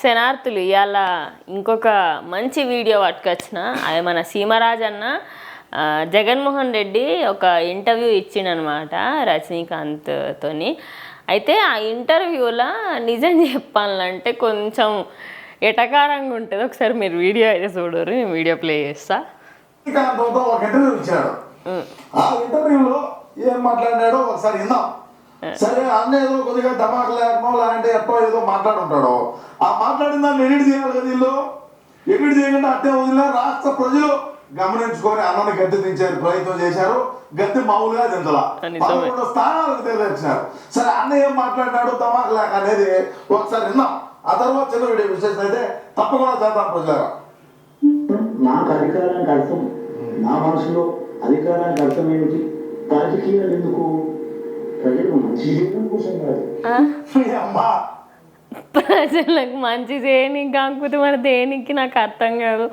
శనార్థులు ఇవాళ ఇంకొక మంచి వీడియో పట్టుకొచ్చిన. అది మన సీమరాజ్ అన్న జగన్మోహన్ రెడ్డి ఒక ఇంటర్వ్యూ ఇచ్చిండనమాట రజనీకాంత్తోని. అయితే ఆ ఇంటర్వ్యూలో నిజం చెప్పాలంటే కొంచెం ఎటకారంగా ఉంటుంది. ఒకసారి మీరు వీడియో అయితే చూడరు, నేను వీడియో ప్లే చేస్తా. ఒక ఇంటర్వ్యూ ఇచ్చాడు. ఆ ఇంటర్వ్యూలో ఏం మాట్లాడినాడో ఒకసారి విందాం. సరే అన్న ఏదో కొద్దిగా ధమాక లేకనో లేదంటే ఎట్టో ఏదో మాట్లాడుంటాడో, ఆ మాట్లాడిన దాన్ని ఎడిట్ చేయాలి కదా. వీళ్ళు ఎడిట్ చేయకుండా అట్టే వదిలే. రాష్ట్ర ప్రజలు గమనించుకొని అన్నని గద్దె దించారు, ప్రయత్నం చేశారు. గద్దె మామూలుగా దించలా, 11 స్థానాలకు తెచ్చినారు. సరే అన్న ఏం మాట్లాడినాడు ధమాక లేక అనేది ఒకసారి విన్నాం. ఆ తర్వాత చిన్న వీడియో విశేషం అయితే తప్పకుండా చేద్దాం ప్రజలారా. నాకు అధికారానికి అర్థం, నా మనసులో అధికారానికి అర్థం ఏమిటి? రాజకీయాలు ఎందుకు? ప్రజలు మంచి చేయడం కోసం కాదు. ప్రజలకు మంచి చేయని కాకపోతే మరి దేనికి నాకు అర్థం కాదు.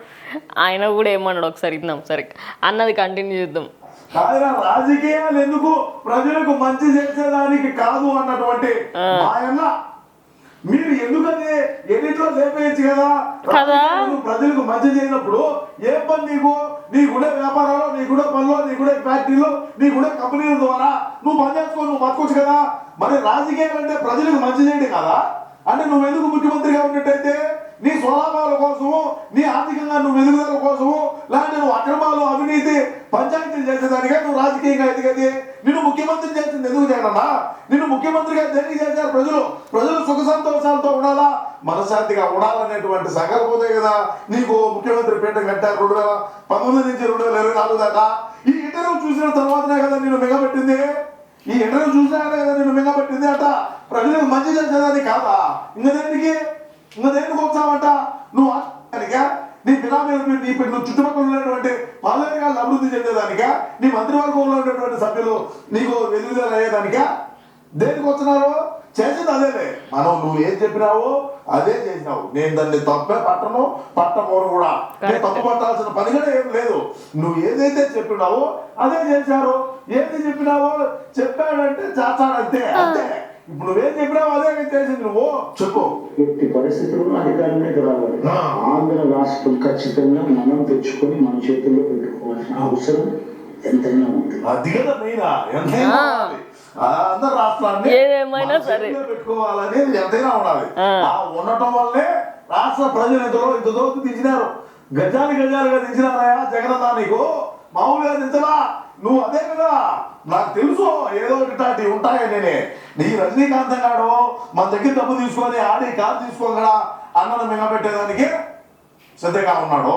ఆయన కూడా ఏమన్నాడు ఒకసారి ఇద్దాం. సరే అన్నది కంటిన్యూ చేద్దాం. రాజకీయాలు ఎందుకు? ప్రజలకు మంచి చేసేదానికి కాదు అన్నటువంటి ఆయన మీరు ఎందుకని ఎన్నిట్లో లేపేయచ్చు కదా. ప్రజలకు మంచి చేయనప్పుడు ఏ పని నీకుడే వ్యాపారాలు, నీకుడే పనులు, నీకుడే ఫ్యాక్టరీలు, నీకుడే కంపెనీల ద్వారా నువ్వు పని చేసుకో, నువ్వు బతకొచ్చు కదా. మరి రాజకీయాలు అంటే ప్రజలకు మంచి చేయడం కదా. అంటే నువ్వు ఎందుకు ముఖ్యమంత్రిగా ఉన్నట్టయితే నీ స్వలాభాల కోసము, నీ ఆర్థికంగా నువ్వు ఎదుగుదల కోసము, లేదంటే నువ్వు అక్రమాలు, అవినీతి, పంచాయతీలు చేసేదానిగా నువ్వు రాజకీయంగా ఎదిగేది. నిన్ను ముఖ్యమంత్రి చేసింది ఎందుకు చేయనన్నా? నిన్ను ముఖ్యమంత్రిగా దేనికి చేశారు? ప్రజలు సుఖ సంతోషాలతో ఉండాలా, మనశ్శాంతిగా ఉండాలనేటువంటి సంకల్పమే కదా నీకు ముఖ్యమంత్రి పీఠం కట్టారు 2019 నుంచి 2024 దాకా. ఈ ఇంటర్వ్యూ చూసిన తర్వాతనే కదా నేను మిగబెట్టింది. ఈ ఇంటర్వ్యూ చూసినా కదా నేను మిగబెట్టింది. అట ప్రజలకు మంచి చేసేదాన్ని కాదా? ఇంకదేనికి వచ్చావంట నువ్వు? నీ బినామీలు నువ్వు చుట్టుపక్కల ఉన్నటువంటి పాలనగాళ్ళు అభివృద్ధి చెందేదానికా? నీ మంత్రివర్గంలో ఉన్నటువంటి సభ్యులు నీకు ఎదుగుదల అయ్యేదానికా? దేనికి వచ్చినారు? చేసింది అదేలే. నువ్వు ఏం చెప్పినావో అదే చేసినావు. నేను దాన్ని తప్పే పట్టమోను కూడా. నేను తప్పు పట్టాల్సిన పని కూడా ఏం లేదు. నువ్వు ఏదైతే చెప్పినావో అదే చేశారు. ఏది చెప్పినావో చెప్పాడంటే చేస్తాడంతే. అంతే. ఇప్పుడు నువ్వేం చెప్పినావు అదే చేసింది. నువ్వు చెప్పు. ఎట్టి పరిస్థితుల్లో అధికారంలోకి రావాలి. ఆంధ్ర రాష్ట్రం ఖచ్చితంగా మనం తెచ్చుకొని మన చేతుల్లో పెట్టుకోవాల్సిన అవసరం ఎంతైనా ఉంది. అది కదా మెయిన్. ఎంతైనా అందరు రాష్ట్రాన్ని ఏదేమైనా సరే పెట్టుకోవాలనేది ఎంతైనా ఉండాలి. ఆ ఉండటం వల్లే రాష్ట్ర ప్రజలు ఇంత దూరం దించినారు. గజాలుగా దించినారయా జగనన్న. నీకు మామూలుగా దించలా. నువ్వు అదే కదా. నాకు తెలుసు ఏదో ఒకటి ఉంటాయని. నీ రజనీకాంత్ గాడు మన దగ్గర డబ్బు తీసుకొని ఆడి కారు తీసుకోగడా అన్నను మింగబెట్టేదానికి సిద్ధంగా ఉన్నాడు.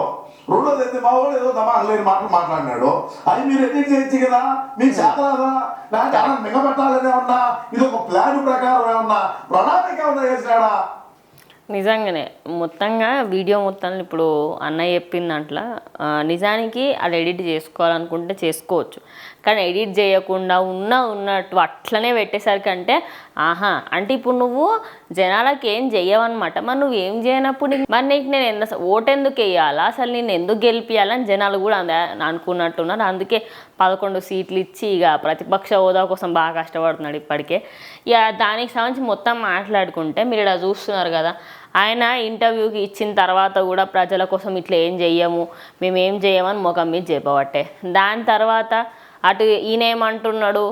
రెండోది అయితే మా వాడు ఏదో ధమాక లేని మాటలు మాట్లాడినాడు. అది మీరు ఎడిట్ చేయొచ్చు కదా. మీకు చేతరాదా? లేకపోతే అన్న మింగబెట్టాలని ఏమన్నా ఇది ఒక ప్లాన్ ప్రకారం ఏమన్నా ప్రణాళిక ఏమన్నా చేసినాడా? నిజంగానే మొత్తంగా వీడియో మొత్తాన్ని ఇప్పుడు అన్నయ్య చెప్పిన దాంట్లో నిజానికి అది ఎడిట్ చేసుకోవాలనుకుంటే చేసుకోవచ్చు. కానీ ఎడిట్ చేయకుండా ఉన్నట్టు అట్లనే పెట్టేసరికి అంటే ఇప్పుడు నువ్వు జనాలకి ఏం చెయ్యవన్నమాట. మరి నువ్వు ఏం చేయనప్పుడు మరి నీకు నేను ఓటెందుకు వేయాలా, అసలు నేను ఎందుకు గెలిపియాలని జనాలు కూడా అనుకున్నట్టున్నారు. అందుకే 11 సీట్లు ఇచ్చి ఇక ప్రతిపక్ష హోదా కోసం బాగా కష్టపడుతున్నాడు ఇప్పటికే. ఇక దానికి సంబంధించి మొత్తం మాట్లాడుకుంటే మీరు ఇలా చూస్తున్నారు కదా. ఆయన ఇంటర్వ్యూకి ఇచ్చిన తర్వాత కూడా ప్రజల కోసం ఇట్లా ఏం చెయ్యము, మేమేం చెయ్యమని ముఖం మీద చెప్పబట్టే. దాని తర్వాత అటు ఈయనేమంటున్నాడు,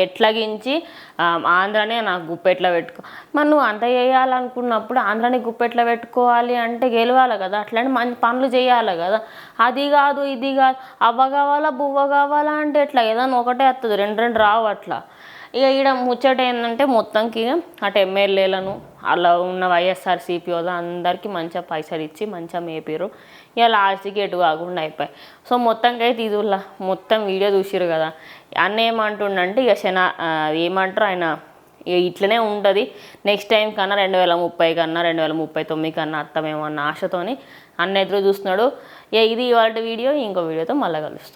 ఎట్లాగించి ఆంధ్రానే నాకు గుప్పెట్లో పెట్టుకో. మరి నువ్వు అంత చేయాలనుకున్నప్పుడు ఆంధ్రాని గుప్పెట్లో పెట్టుకోవాలి అంటే గెలవాలి కదా. అట్లనే మంచి పనులు చేయాలి కదా. అది కాదు ఇది కాదు, అవ్వ కావాలా బువ్వ కావాలా అంటే ఎట్లా ఏదన్నా ఒకటే వస్తుంది, రెండు రావు అట్లా. ఇక ఈడ ముచ్చట ఏంటంటే మొత్తంకి అటు ఎమ్మెల్యేలను అలా ఉన్న వైఎస్ఆర్సీపీ వాళ్ళు అందరికీ మంచిగా పైసలు ఇచ్చి మంచిగా మేపారు. ఇక లాస్ట్కి ఎటు కాకుండా అయిపోయి. సో మొత్తంకి అయితే ఇది మొత్తం వీడియో చూసిరు కదా. అన్న ఏమంటుండంటే ఇక ఏమంటారు ఆయన ఇక ఇట్లనే ఉంటుంది. నెక్స్ట్ టైం కన్నా 2030 కన్నా 2039 కన్నా అర్థమేమో అన్న ఆశతోని అన్న ఎదురు చూస్తున్నాడు. ఇక ఇది ఇవాళ వీడియో. ఇంకో వీడియోతో మళ్ళీ కలుస్తాం.